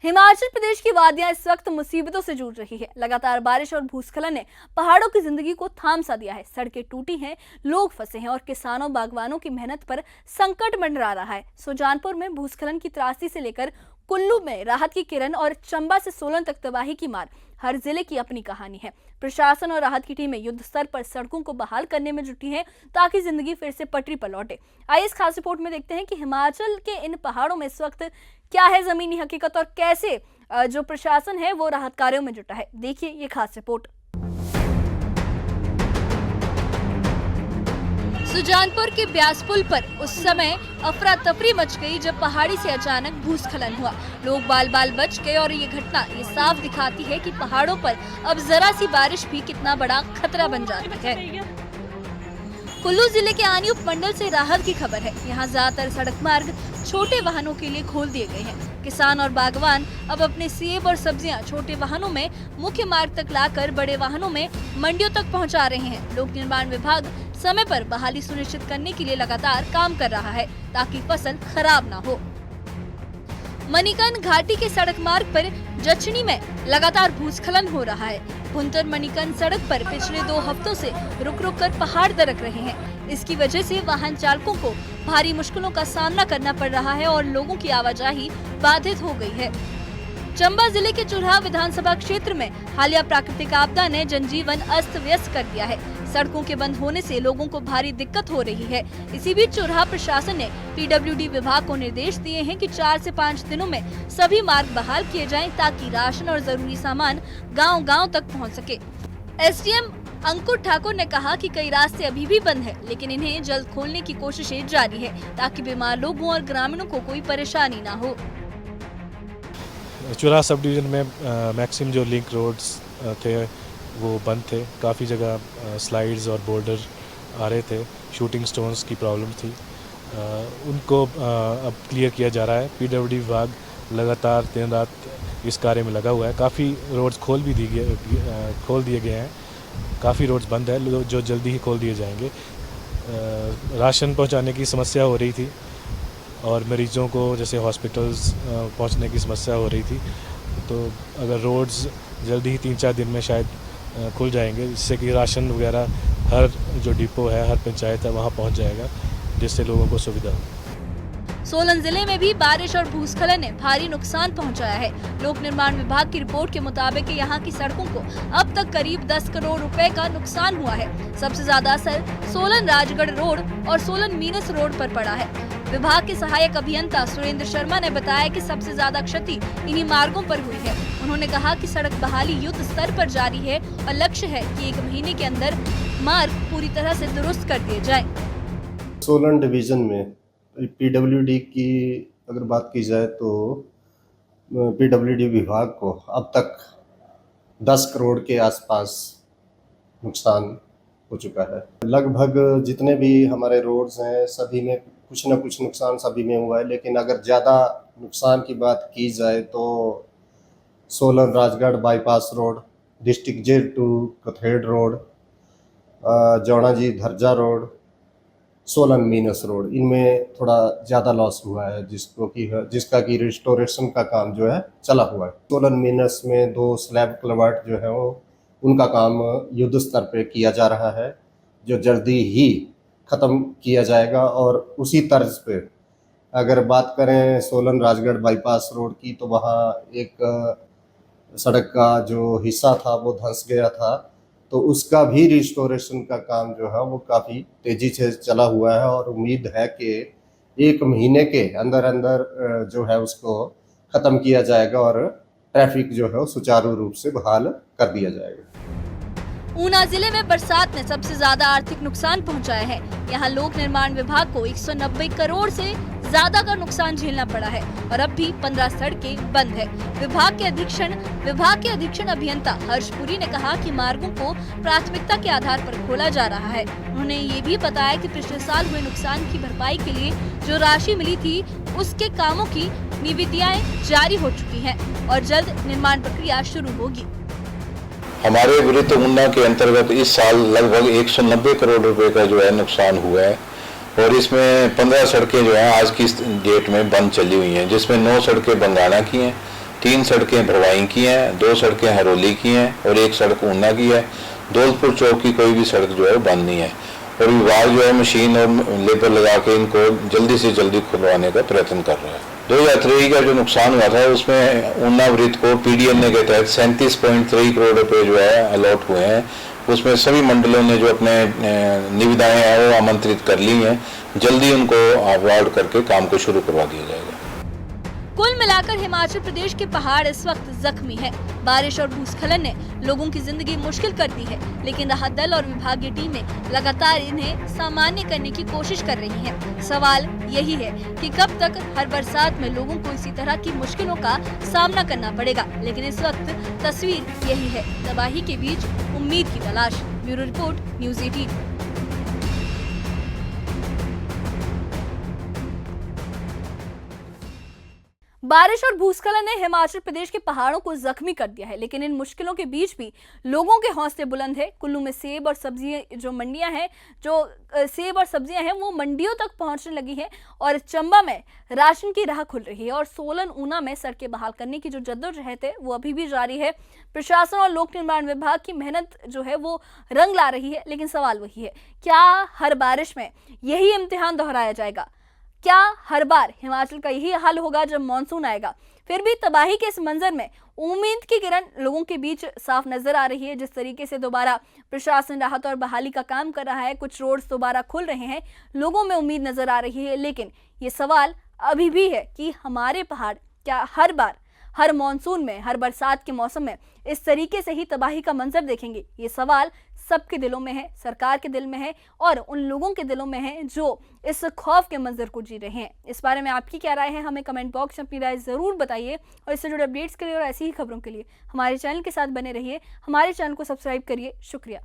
हिमाचल प्रदेश की वादियां इस वक्त मुसीबतों से जूझ रही है। लगातार बारिश और भूस्खलन ने पहाड़ों की जिंदगी को थाम सा दिया है। सड़कें टूटी हैं, लोग फंसे हैं और किसानों बागवानों की मेहनत पर संकट मंडरा रहा है। सुजानपुर में भूस्खलन की त्रासदी से लेकर कुल्लू में राहत की किरण और चंबा से सोलन तक तबाही की मार, हर जिले की अपनी कहानी है। प्रशासन और राहत की टीमें युद्ध स्तर पर सड़कों को बहाल करने में जुटी हैं ताकि जिंदगी फिर से पटरी पर लौटे। आइए इस खास रिपोर्ट में देखते हैं कि हिमाचल के इन पहाड़ों में इस वक्त क्या है जमीनी हकीकत और कैसे जो प्रशासन है वो राहत कार्यों में जुटा है। देखिए ये खास रिपोर्ट। सुजानपुर के ब्यास पुल पर उस समय अफरा तफरी मच गई जब पहाड़ी से अचानक भूस्खलन हुआ। लोग बाल बाल बच गए और ये घटना ये साफ दिखाती है कि पहाड़ों पर अब जरा सी बारिश भी कितना बड़ा खतरा बन जाती है। कुल्लू जिले के आनी उपमंडल से राहत की खबर है। यहाँ ज्यादातर सड़क मार्ग छोटे वाहनों के लिए खोल दिए गए हैं। किसान और बागवान अब अपने सेब और सब्जियां छोटे वाहनों में मुख्य मार्ग तक लाकर बड़े वाहनों में मंडियों तक पहुंचा रहे हैं। लोक निर्माण विभाग समय पर बहाली सुनिश्चित करने के लिए लगातार काम कर रहा है ताकि फसल खराब ना हो। मणिकर्ण घाटी के सड़क मार्ग पर जचनी में लगातार भूस्खलन हो रहा है। भुंतर मणिकर्ण सड़क पर पिछले 2 हफ्तों से रुक रुक कर पहाड़ दरक रहे हैं। इसकी वजह से वाहन चालकों को भारी मुश्किलों का सामना करना पड़ रहा है और लोगों की आवाजाही बाधित हो गई है। चंबा जिले के चुराह विधानसभा क्षेत्र में हालिया प्राकृतिक आपदा ने जनजीवन अस्त व्यस्त कर दिया है। सड़कों के बंद होने से लोगों को भारी दिक्कत हो रही है। इसी बीच चुराह प्रशासन ने पीडब्ल्यूडी विभाग को निर्देश दिए हैं कि 4 से 5 दिनों में सभी मार्ग बहाल किए जाएं ताकि राशन और जरूरी सामान गांव-गांव तक पहुंच सके। एसडीएम अंकुर ठाकुर ने कहा कि कई रास्ते अभी भी बंद हैं, लेकिन इन्हें जल्द खोलने की कोशिशें जारी है ताकि बीमार लोगों और ग्रामीणों को कोई परेशानी न हो। चुराह सब डिवीज़न में मैक्सिमम जो लिंक रोड्स थे वो बंद थे। काफ़ी जगह स्लाइड्स और बोल्डर आ रहे थे। शूटिंग स्टोन्स की प्रॉब्लम थी, उनको अब क्लियर किया जा रहा है। पीडब्ल्यूडी विभाग लगातार दिन रात इस कार्य में लगा हुआ है। काफ़ी रोड्स खोल दिए गए हैं। काफ़ी रोड्स बंद है जो जल्दी ही खोल दिए जाएंगे। राशन पहुंचाने की समस्या हो रही थी और मरीजों को जैसे हॉस्पिटल्स पहुंचने की समस्या हो रही थी। तो अगर रोड्स जल्दी ही 3-4 दिन में शायद खुल जाएंगे, जिससे कि राशन वगैरह हर जो डिपो है, हर पंचायत है, वहाँ पहुँच जाएगा, जिससे लोगों को सुविधा हो। सोलन जिले में भी बारिश और भूस्खलन ने भारी नुकसान पहुंचाया है। लोक निर्माण विभाग की रिपोर्ट के मुताबिक यहाँ की सड़कों को अब तक करीब 10 करोड़ रुपए का नुकसान हुआ है। सबसे ज्यादा असर सोलन राजगढ़ रोड और सोलन मीनस रोड पर पड़ा है। विभाग के सहायक अभियंता सुरेंद्र शर्मा ने बताया कि सबसे ज्यादा क्षति इन्हीं मार्गों पर हुई है। उन्होंने कहा कि सड़क बहाली युद्ध स्तर पर जारी है और लक्ष्य है कि 1 महीने के अंदर मार्ग पूरी तरह से दुरुस्त कर दिए जाएं। सोलन डिवीजन में पीडब्ल्यूडी की अगर बात की जाए तो पीडब्ल्यूडी विभाग को अब तक 10 करोड़ के आसपास नुकसान हो चुका है। लगभग जितने भी हमारे रोड्स हैं सभी में कुछ न कुछ नुकसान सभी में हुआ है, लेकिन अगर ज़्यादा नुकसान की बात की जाए तो Solan Rajgarh bypass road, district jail to Kathed road, जौड़ा जी धरजा रोड, सोलन मीनस रोड, इनमें थोड़ा ज़्यादा लॉस हुआ है जिसका कि रिस्टोरेशन का काम जो है चला हुआ है। सोलन मीनस में 2 स्लैब कलवर्ट जो है वो उनका काम युद्ध स्तर पे किया जा रहा है, जो जल्दी ही ख़त्म किया जाएगा। और उसी तर्ज पे अगर बात करें सोलन राजगढ़ बाईपास रोड की, तो वहाँ एक सड़क का जो हिस्सा था वो धंस गया था, तो उसका भी रिस्टोरेशन का काम जो है वो काफ़ी तेज़ी से चला हुआ है और उम्मीद है कि 1 महीने के अंदर अंदर जो है उसको ख़त्म किया जाएगा और ट्रैफिक जो है सुचारू रूप से बहाल कर दिया जाएगा। ऊना जिले में बरसात ने सबसे ज्यादा आर्थिक नुकसान पहुंचाया है। यहाँ लोक निर्माण विभाग को 190 करोड़ से ज्यादा का नुकसान झेलना पड़ा है और अब भी 15 सड़कें बंद है। विभाग के अधीक्षण अभियंता हर्षपुरी ने कहा कि मार्गों को प्राथमिकता के आधार पर खोला जा रहा है। उन्होंने ये भी बताया कि पिछले साल हुए नुकसान की भरपाई के लिए जो राशि मिली थी उसके कामों की निविदाएं जारी हो चुकी है और जल्द निर्माण प्रक्रिया शुरू होगी। हमारे विरुद्ध ऊना के अंतर्गत इस साल लगभग 190 करोड़ रुपए का जो है नुकसान हुआ है और इसमें 15 सड़कें जो हैं आज की डेट में बंद चली हुई हैं, जिसमें 9 सड़कें बंगाणा की हैं, 3 सड़कें भरवाई की हैं, 2 सड़कें हरोली की हैं और 1 सड़क ऊना की है। दौलतपुर चौक की कोई भी सड़क जो है बंद नहीं है और विभाग जो है मशीन और लेबर लगा के इनको जल्दी से जल्दी खुलवाने का प्रयत्न कर रहा है। 2023 का जो नुकसान हुआ था उसमें ऊना वृत्त को पीडीएन के तहत 37.3 करोड़ रुपए जो है अलॉट हुए हैं। उसमें सभी मंडलों ने जो अपने निविदाएं हैं वो आमंत्रित कर ली हैं, जल्दी उनको अवार्ड करके काम को शुरू करवा दिया जाएगा। कुल मिलाकर हिमाचल प्रदेश के पहाड़ इस वक्त जख्मी है। बारिश और भूस्खलन ने लोगों की जिंदगी मुश्किल कर दी है, लेकिन राहत दल और विभागीय टीमें लगातार इन्हें सामान्य करने की कोशिश कर रही हैं। सवाल यही है कि कब तक हर बरसात में लोगों को इसी तरह की मुश्किलों का सामना करना पड़ेगा। लेकिन इस वक्त तस्वीर यही है, तबाही के बीच उम्मीद की तलाश। Bureau report, news 18। बारिश और भूस्खलन ने हिमाचल प्रदेश के पहाड़ों को जख्मी कर दिया है, लेकिन इन मुश्किलों के बीच भी लोगों के हौसले बुलंद है। कुल्लू में सेब और सब्जियां जो मंडियां हैं, सेब और सब्जियां हैं वो मंडियों तक पहुंचने लगी हैं और चंबा में राशन की राह खुल रही है और सोलन ऊना में सड़कें बहाल करने की जो जद्दोजहद है वो अभी भी जारी है। प्रशासन और लोक निर्माण विभाग की मेहनत जो है वो रंग ला रही है, लेकिन सवाल वही है, क्या हर बारिश में यही इम्तिहान दोहराया जाएगा? क्या हर बार हिमाचल का यही हाल होगा जब मानसून आएगा? फिर भी तबाही के इस मंजर में उम्मीद की किरण लोगों के बीच साफ नजर आ रही है। जिस तरीके से दोबारा प्रशासन राहत और बहाली का काम कर रहा है, कुछ रोड्स दोबारा खुल रहे हैं, लोगों में उम्मीद नजर आ रही है। लेकिन ये सवाल अभी भी है कि हमारे पहाड़ क्या हर बार, हर मानसून में, हर बरसात के मौसम में इस तरीके से ही तबाही का मंजर देखेंगे? ये सवाल सबके दिलों में है, सरकार के दिल में है और उन लोगों के दिलों में है जो इस खौफ के मंजर को जी रहे हैं। इस बारे में आपकी क्या राय है? हमें कमेंट बॉक्स में अपनी राय जरूर बताइए और इससे जुड़े अपडेट्स के लिए और ऐसी ही खबरों के लिए हमारे चैनल के साथ बने रहिए। हमारे चैनल को सब्सक्राइब करिए। शुक्रिया।